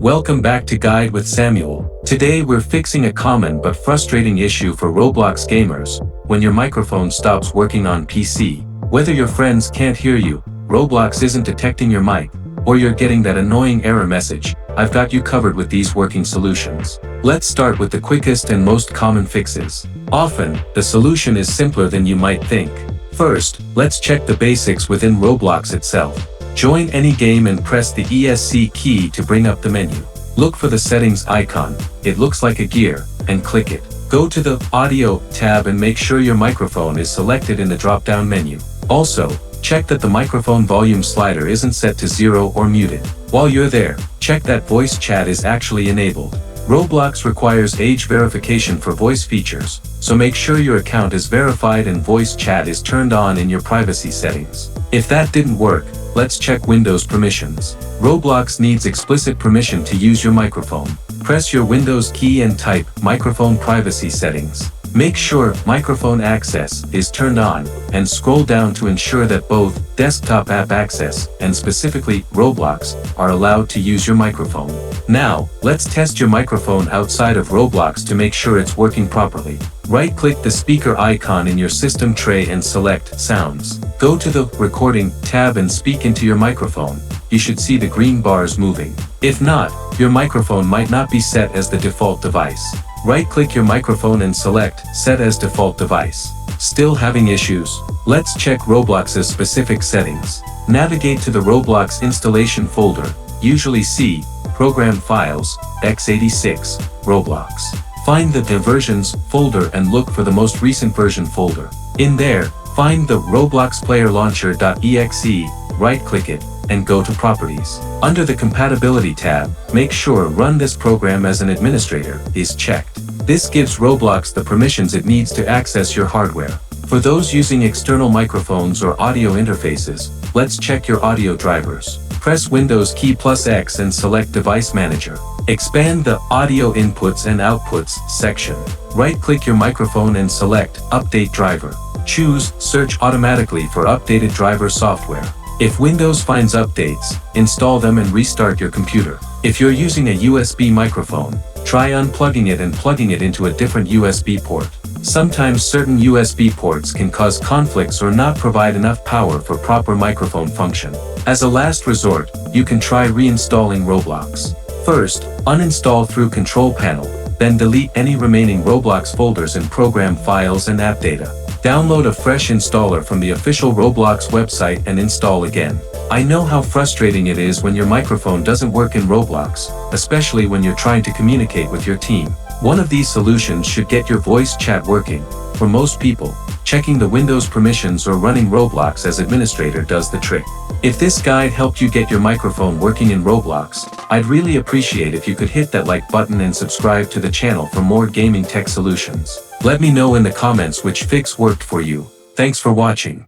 Welcome back to Guide with Samuel. Today we're fixing a common but frustrating issue for Roblox gamers, when your microphone stops working on PC. Whether your friends can't hear you, Roblox isn't detecting your mic, or you're getting that annoying error message, I've got you covered with these working solutions. Let's start with the quickest and most common fixes. Often, the solution is simpler than you might think. First, let's check the basics within Roblox itself. Join any game and press the ESC key to bring up the menu. Look for the settings icon, it looks like a gear, and click it. Go to the Audio tab and make sure your microphone is selected in the drop-down menu. Also, check that the microphone volume slider isn't set to 0 or muted. While you're there, check that voice chat is actually enabled. Roblox requires age verification for voice features, so make sure your account is verified and voice chat is turned on in your privacy settings. If that didn't work, let's check Windows permissions. Roblox needs explicit permission to use your microphone. Press your Windows key and type Microphone Privacy Settings. Make sure Microphone Access is turned on, and scroll down to ensure that both Desktop App Access and specifically Roblox are allowed to use your microphone. Now, let's test your microphone outside of Roblox to make sure it's working properly. Right-click the speaker icon in your system tray and select Sounds. Go to the Recording tab and speak into your microphone. You should see the green bars moving. If not, your microphone might not be set as the default device. Right-click your microphone and select Set as Default Device. Still having issues? Let's check Roblox's specific settings. Navigate to the Roblox installation folder, usually C, Program Files, x86, Roblox. Find the Versions folder and look for the most recent version folder. In there, find the Roblox Player Launcher.exe, right-click it, and go to Properties. Under the Compatibility tab, make sure Run this program as an administrator is checked. This gives Roblox the permissions it needs to access your hardware. For those using external microphones or audio interfaces, let's check your audio drivers. Press Windows key plus X and select Device Manager. Expand the Audio Inputs and Outputs section. Right-click your microphone and select Update Driver. Choose Search automatically for updated driver software. If Windows finds updates, install them and restart your computer. If you're using a USB microphone, try unplugging it and plugging it into a different USB port. Sometimes certain USB ports can cause conflicts or not provide enough power for proper microphone function. As a last resort, you can try reinstalling Roblox. First, uninstall through Control Panel, then delete any remaining Roblox folders in Program Files and App Data. Download a fresh installer from the official Roblox website and install again. I know how frustrating it is when your microphone doesn't work in Roblox, especially when you're trying to communicate with your team. One of these solutions should get your voice chat working. For most people, checking the Windows permissions or running Roblox as administrator does the trick. If this guide helped you get your microphone working in Roblox, I'd really appreciate if you could hit that like button and subscribe to the channel for more gaming tech solutions. Let me know in the comments which fix worked for you. Thanks for watching.